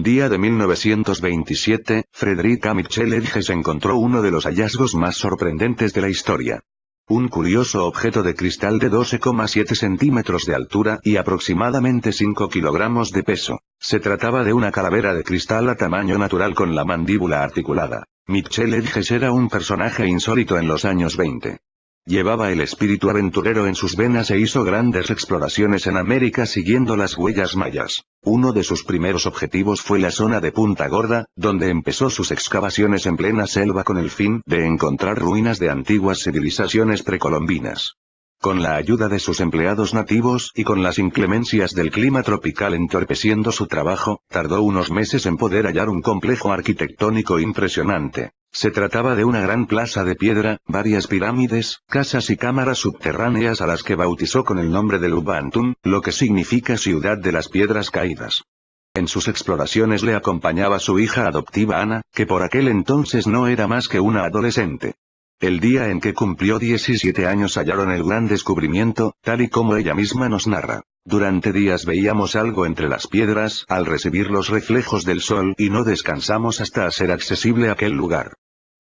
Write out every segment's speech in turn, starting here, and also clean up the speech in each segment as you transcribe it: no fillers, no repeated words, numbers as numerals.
día de 1927, Frederica Mitchell Hedges encontró uno de los hallazgos más sorprendentes de la historia. Un curioso objeto de cristal de 12,7 centímetros de altura y aproximadamente 5 kilogramos de peso. Se trataba de una calavera de cristal a tamaño natural con la mandíbula articulada. Mitchell Hedges era un personaje insólito en los años 20. Llevaba el espíritu aventurero en sus venas e hizo grandes exploraciones en América siguiendo las huellas mayas. Uno de sus primeros objetivos fue la zona de Punta Gorda, donde empezó sus excavaciones en plena selva con el fin de encontrar ruinas de antiguas civilizaciones precolombinas. Con la ayuda de sus empleados nativos y con las inclemencias del clima tropical entorpeciendo su trabajo, tardó unos meses en poder hallar un complejo arquitectónico impresionante. Se trataba de una gran plaza de piedra, varias pirámides, casas y cámaras subterráneas a las que bautizó con el nombre de Lubantún, lo que significa ciudad de las piedras caídas. En sus exploraciones le acompañaba su hija adoptiva Ana, que por aquel entonces no era más que una adolescente. El día en que cumplió 17 años hallaron el gran descubrimiento, tal y como ella misma nos narra. Durante días veíamos algo entre las piedras, al recibir los reflejos del sol, y no descansamos hasta hacer accesible aquel lugar.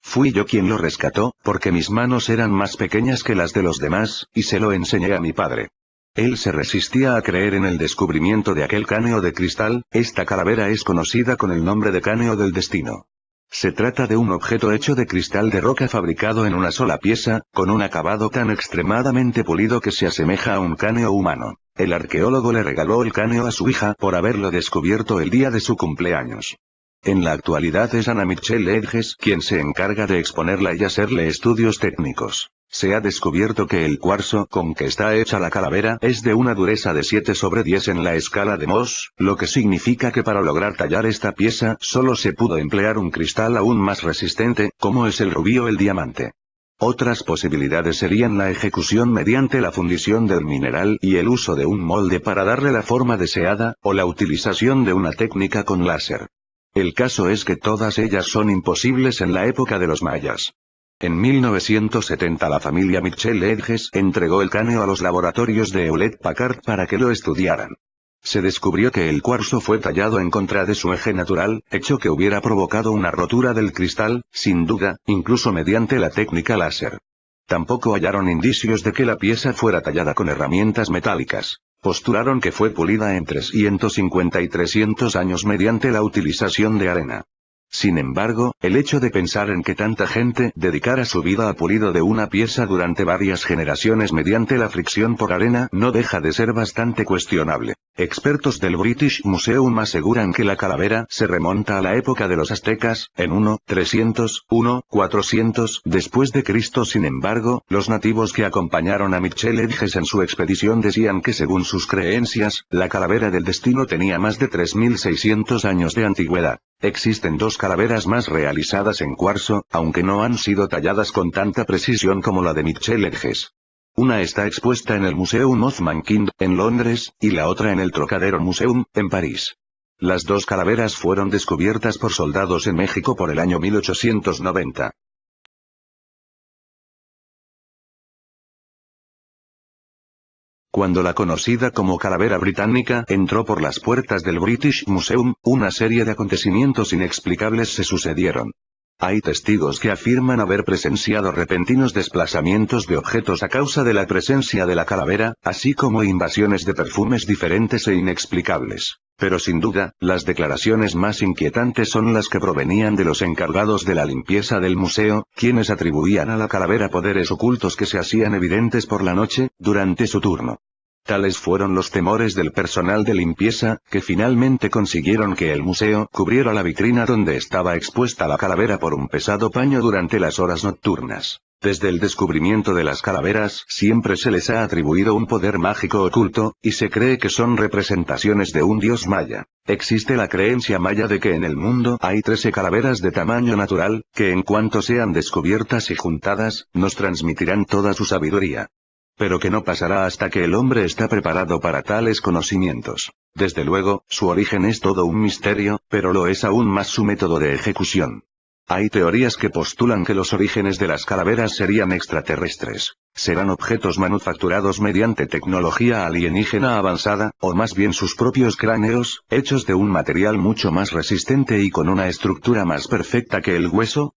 Fui yo quien lo rescató, porque mis manos eran más pequeñas que las de los demás, y se lo enseñé a mi padre. Él se resistía a creer en el descubrimiento de aquel cáneo de cristal. Esta calavera es conocida con el nombre de cáneo del destino. Se trata de un objeto hecho de cristal de roca fabricado en una sola pieza, con un acabado tan extremadamente pulido que se asemeja a un cáneo humano. El arqueólogo le regaló el cáneo a su hija por haberlo descubierto el día de su cumpleaños. En la actualidad es Ana Mitchell Hedges quien se encarga de exponerla y hacerle estudios técnicos. Se ha descubierto que el cuarzo con que está hecha la calavera es de una dureza de 7/10 en la escala de Mohs, lo que significa que para lograr tallar esta pieza solo se pudo emplear un cristal aún más resistente, como es el rubí o el diamante. Otras posibilidades serían la ejecución mediante la fundición del mineral y el uso de un molde para darle la forma deseada, o la utilización de una técnica con láser. El caso es que todas ellas son imposibles en la época de los mayas. En 1970 la familia Mitchell Hedges entregó el cáneo a los laboratorios de Hewlett-Packard para que lo estudiaran. Se descubrió que el cuarzo fue tallado en contra de su eje natural, hecho que hubiera provocado una rotura del cristal, sin duda, incluso mediante la técnica láser. Tampoco hallaron indicios de que la pieza fuera tallada con herramientas metálicas. Postularon que fue pulida en 350 y 300 años mediante la utilización de arena. Sin embargo, el hecho de pensar en que tanta gente dedicara su vida al pulido de una pieza durante varias generaciones mediante la fricción por arena no deja de ser bastante cuestionable. Expertos del British Museum aseguran que la calavera se remonta a la época de los aztecas, en 300, 400 después de Cristo. Sin embargo, los nativos que acompañaron a Mitchell Hedges en su expedición decían que según sus creencias, la calavera del destino tenía más de 3600 años de antigüedad. Existen dos calaveras más realizadas en cuarzo, aunque no han sido talladas con tanta precisión como la de Mitchell Hedges. Una está expuesta en el Museum of Mankind, en Londres, y la otra en el Trocadero Museum, en París. Las dos calaveras fueron descubiertas por soldados en México por el año 1890. Cuando la conocida como calavera británica entró por las puertas del British Museum, una serie de acontecimientos inexplicables se sucedieron. Hay testigos que afirman haber presenciado repentinos desplazamientos de objetos a causa de la presencia de la calavera, así como invasiones de perfumes diferentes e inexplicables. Pero sin duda, las declaraciones más inquietantes son las que provenían de los encargados de la limpieza del museo, quienes atribuían a la calavera poderes ocultos que se hacían evidentes por la noche, durante su turno. Tales fueron los temores del personal de limpieza, que finalmente consiguieron que el museo cubriera la vitrina donde estaba expuesta la calavera por un pesado paño durante las horas nocturnas. Desde el descubrimiento de las calaveras, siempre se les ha atribuido un poder mágico oculto, y se cree que son representaciones de un dios maya. Existe la creencia maya de que en el mundo hay 13 calaveras de tamaño natural, que en cuanto sean descubiertas y juntadas, nos transmitirán toda su sabiduría. Pero que no pasará hasta que el hombre está preparado para tales conocimientos. Desde luego, su origen es todo un misterio, pero lo es aún más su método de ejecución. Hay teorías que postulan que los orígenes de las calaveras serían extraterrestres. Serán objetos manufacturados mediante tecnología alienígena avanzada, o más bien sus propios cráneos, hechos de un material mucho más resistente y con una estructura más perfecta que el hueso.